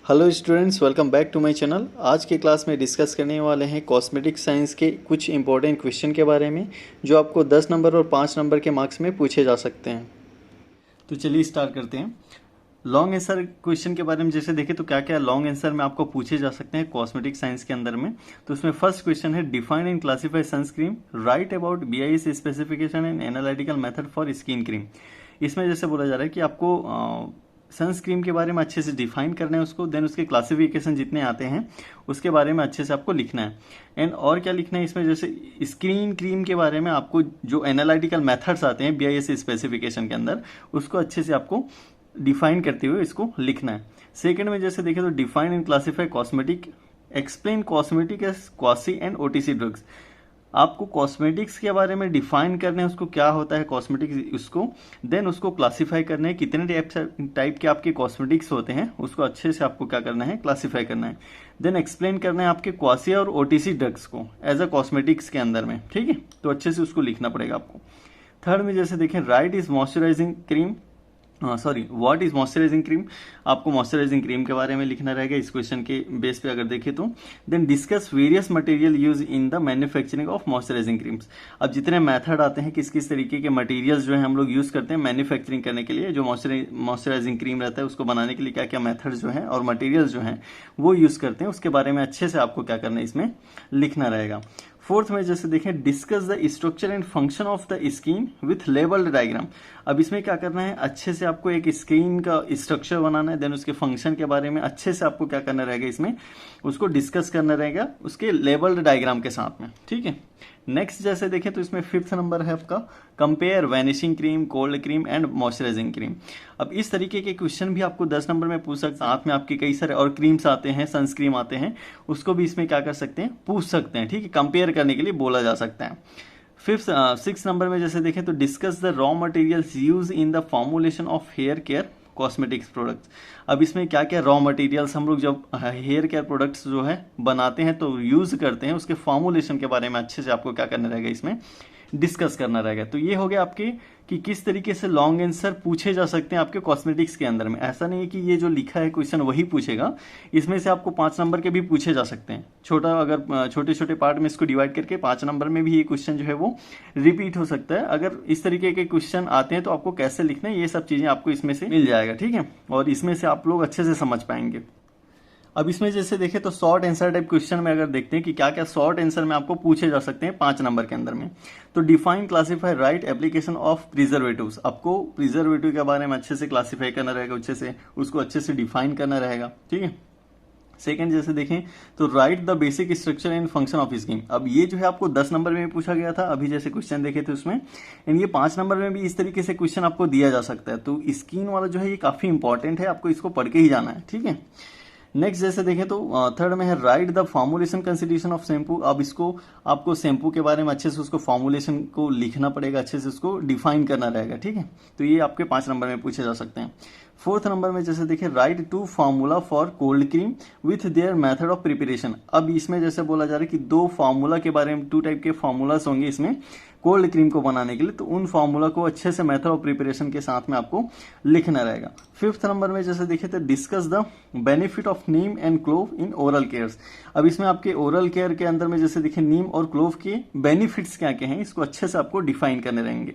Hello students, welcome back to my channel. आज के class में डिस्कस करने वाले हैं कॉस्मेटिक साइंस के कुछ इंपॉर्टेंट क्वेश्चन के बारे में जो आपको 10 नंबर और 5 नंबर के मार्क्स में पूछे जा सकते हैं। तो चलिए स्टार्ट करते हैं। लॉन्ग आंसर क्वेश्चन के बारे में जैसे देखें तो क्या क्या लॉन्ग आंसर में आपको पूछे जा सकते हैं कॉस्मेटिक साइंस के अंदर में। तो उसमें फर्स्ट क्वेश्चन है, define and classify sunscreen, right about BIS specification and analytical method for skin cream. इसमें जैसे बोला जा रहा है कि आपको सनस्क्रीन के बारे में अच्छे से डिफाइन करना है उसको, देन उसके क्लासिफिकेशन जितने आते हैं उसके बारे में अच्छे से आपको लिखना है। एंड और क्या लिखना है इसमें, जैसे स्किन क्रीम के बारे में आपको जो एनालिटिकल मेथड्स आते हैं BIS स्पेसिफिकेशन के अंदर उसको अच्छे से आपको डिफाइन करते हुए इसको लिखना है। सेकंड में जैसे देखें तो define and classify cosmetic, explain cosmetic as quasi and OTC drugs. आपको कॉस्मेटिक्स के बारे में डिफाइन करना है उसको, क्या होता है कॉस्मेटिक्स उसको, देन उसको क्लासिफाई करना है, कितने टाइप के आपके कॉस्मेटिक्स होते हैं उसको अच्छे से आपको क्या करना है, क्लासिफाई करना है। देन एक्सप्लेन करना है आपके क्वासी और OTC ड्रग्स को एज अ कॉस्मेटिक्स के अंदर में, ठीक है। तो अच्छे से उसको लिखना पड़ेगा आपको। थर्ड में जैसे देखें, right is moisturising cream, what is moisturising cream, आपको मॉइस्चराइजिंग क्रीम के बारे में लिखना रहेगा इस क्वेश्चन के बेस पे अगर देखें तो। Then discuss various material use in the manufacturing of moisturising creams. अब जितने मेथड आते हैं, किस किस तरीके के मटेरियल्स जो है हम लोग यूज करते हैं मैन्युफैक्चरिंग करने के लिए, जो मॉइस्चराइजिंग क्रीम रहता है उसको बनाने के लिए क्या क्या मेथड जो है और मटेरियल्स जो है वो यूज करते हैं, उसके बारे में अच्छे से आपको क्या करना है इसमें लिखना रहेगा। फोर्थ में जैसे देखें, discuss the structure and function of the skin with labelled diagram. अब इसमें क्या करना है, अच्छे से आपको एक स्किन का स्ट्रक्चर बनाना है, देन उसके फंक्शन के बारे में अच्छे से आपको क्या करना रहेगा इसमें, उसको डिस्कस करना रहेगा उसके लेबल्ड डायग्राम के साथ में, ठीक है। नेक्स्ट जैसे देखें तो इसमें फिफ्थ नंबर है आपका, compare vanishing cream, cold cream and moisturising cream. अब इस तरीके के क्वेश्चन भी आपको 10 नंबर में पूछ सकते हैं। साथ में आपके कई सारे और क्रीम्स आते हैं, सनस्क्रीन आते हैं, उसको भी इसमें क्या कर सकते हैं, पूछ सकते हैं, ठीक है। कंपेयर करने के लिए बोला जा सकता है। सिक्स नंबर में जैसे देखें तो discuss the raw materials use in the formulation of hair care cosmetics products. अब इसमें क्या क्या रॉ मटेरियल्स हम लोग जब हेयर केयर प्रोडक्ट्स जो है बनाते हैं तो यूज करते हैं, उसके फॉर्मुलेशन के बारे में अच्छे से आपको क्या करना रहेगा इसमें डिस्कस करना रहेगा। तो ये हो गया आपके कि किस तरीके से लॉन्ग आंसर पूछे जा सकते हैं आपके कॉस्मेटिक्स के अंदर में। ऐसा नहीं है कि ये जो लिखा है क्वेश्चन वही पूछेगा, इसमें से आपको 5 नंबर के भी पूछे जा सकते हैं। अगर छोटे छोटे पार्ट में इसको डिवाइड करके 5 नंबर में भी ये क्वेश्चन जो है वो रिपीट हो सकता है। अगर इस तरीके के क्वेश्चन आते हैं तो आपको कैसे लिखना है ये सब चीजें आपको इसमें से मिल जाएगा, ठीक है, और इसमें से आप लोग अच्छे से समझ पाएंगे। अब इसमें जैसे देखें तो शॉर्ट आंसर टाइप क्वेश्चन में अगर देखते हैं कि क्या क्या शॉर्ट आंसर में आपको पूछे जा सकते हैं 5 नंबर के अंदर में, तो define classify right application of preservatives. आपको प्रिजर्वेटिव के बारे में अच्छे से क्लासिफाई करना रहेगा, अच्छे से उसको अच्छे से डिफाइन करना रहेगा, ठीक है। सेकंड जैसे देखें तो right the basic structure and function of scheme. अब ये जो है आपको 10 नंबर में पूछा गया था, अभी जैसे क्वेश्चन देखे थे उसमें, एंड ये 5 नंबर में भी इस तरीके से क्वेश्चन आपको दिया जा सकता है। तो स्किन वाला जो है ये काफी इंपॉर्टेंट है, आपको इसको पढ़ के ही जाना है, ठीक है। नेक्स्ट जैसे देखें तो थर्ड में है right the formulation consideration of shampoo. अब इसको आपको शैम्पू के बारे में अच्छे से उसको फॉर्मुलेशन को लिखना पड़ेगा, अच्छे से उसको डिफाइन करना रहेगा, ठीक है। तो ये आपके 5 नंबर में पूछे जा सकते हैं। फोर्थ नंबर में जैसे देखें, right 2 formula for cold cream with their method of preparation. अब इसमें जैसे बोला जा रहा है कि 2 फार्मूला के बारे में, 2 टाइप के फार्मूलास होंगे इसमें कोल्ड क्रीम को बनाने के लिए, तो उन फार्मूला को अच्छे से मेथड ऑफ प्रिपरेशन के साथ में आपको लिखना रहेगा। फिफ्थ नंबर में जैसे देखे तो discuss the benefit of Neem and clove in oral cares. अब इसमें आपके ओरल केयर के अंदर में जैसे देखे नीम और क्लोव के बेनिफिट्स क्या क्या हैं, इसको अच्छे से आपको डिफाइन करने रहेंगे।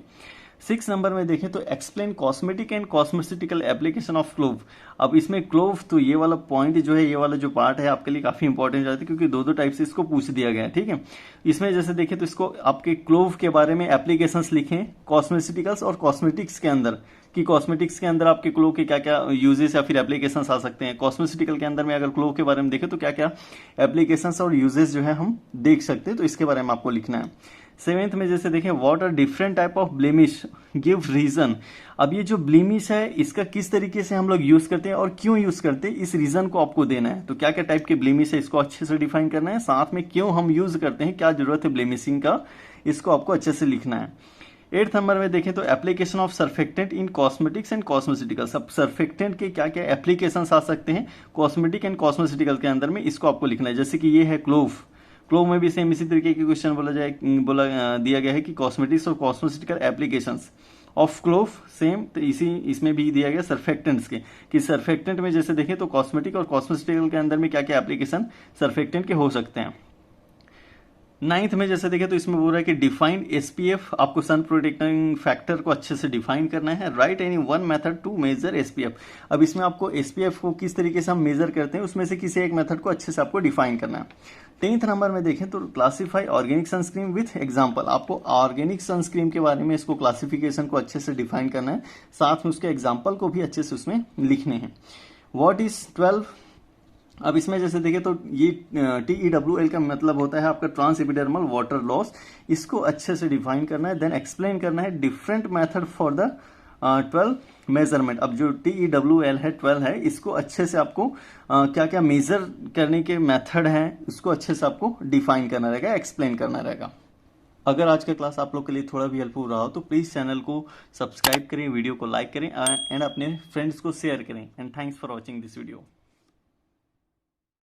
6 नंबर में देखें तो explain cosmetic and cosmetical application of clove. अब इसमें क्लोव, तो ये वाला पॉइंट जो है, ये वाला जो पार्ट है आपके लिए काफी इंपॉर्टेंट रहता है, क्योंकि 2 टाइप से इसको पूछ दिया गया है, ठीक है। इसमें जैसे देखें तो इसको आपके क्लोव के बारे में एप्लीकेशंस लिखें कॉस्मेटिकल्स और कॉस्मेटिक्स के अंदर, कि कॉस्मेटिक्स के अंदर आपके क्लोव के क्या क्या यूजेस या फिर एप्लीकेशंस आ सकते हैं। कॉस्मेटिकल के अंदर में अगर क्लोव के बारे में देखें तो क्या क्या एप्लीकेशंस और यूजेस जो है हम देख सकते हैं, तो इसके बारे में आपको लिखना है। 7th में जैसे देखें, what are different type of blemish, give reason. अब ये जो ब्लेमिश है इसका किस तरीके से हम लोग यूज करते हैं और क्यों यूज करते हैं, इस रीजन को आपको देना है। तो क्या क्या टाइप के ब्लेमिश है इसको अच्छे से डिफाइन करना है, साथ में क्यों हम यूज करते हैं, क्या जरूरत है ब्लेमिशिंग का, इसको आपको अच्छे से लिखना है। 8th नंबर में देखें तो application of surfactant in cosmetics and cosmetical. सब सर्फेक्टेंट के क्या क्या एप्लीकेशंस आ सकते हैं कॉस्मेटिक एंड कॉस्मेटिकल के अंदर में, इसको आपको लिखना है। जैसे कि ये है क्लोव, क्लोव में भी सेम इसी तरीके के क्वेश्चन दिया गया है कि कॉस्मेटिक्स और कॉस्मेटिकल एप्लीकेशंस, ऑफ क्लोफ सेम, तो इसी इसमें भी दिया गया सर्फेक्टेंट्स के, कि सर्फेक्टेंट में जैसे देखें तो कॉस्मेटिक और कॉस्मेटिकल के अंदर में क्या क्या एप्लीकेशन सर्फेक्टेंट के हो सकते हैं। 9th में जैसे देखें तो इसमें बोल रहा है कि डिफाइन एसपीएफ, आपको सन प्रोटेक्टिंग फैक्टर को अच्छे से डिफाइन करना है। Write any one method to measure SPF, अब इसमें आपको एसपीएफ को किस तरीके से हम मेजर करते हैं उसमें से किसी एक मेथड को अच्छे से आपको डिफाइन करना है। 10th नंबर में देखें तो classify organic sunscreen with example, आपको ऑर्गेनिक सनस्क्रीन के बारे में इसको क्लासिफिकेशन को अच्छे से डिफाइन करना है, साथ में उसके एग्जाम्पल को भी अच्छे से उसमें लिखने हैं। व्हाट इज 12, अब इसमें जैसे देखें तो ये TEWL का मतलब होता है आपका ट्रांस एपिडर्मल वाटर लॉस, इसको अच्छे से डिफाइन करना है। देन एक्सप्लेन करना है different method for the 12 measurement, अब जो TEWL है 12 है, इसको अच्छे से आपको क्या क्या मेजर करने के मेथड हैं उसको अच्छे से आपको डिफाइन करना रहेगा, एक्सप्लेन करना रहेगा। अगर आज का क्लास आप लोग के लिए थोड़ा भी हेल्पफुल रहा हो तो प्लीज़ चैनल को सब्सक्राइब करें, वीडियो को लाइक करें एंड अपने फ्रेंड्स को शेयर करें। And thanks for watching this video.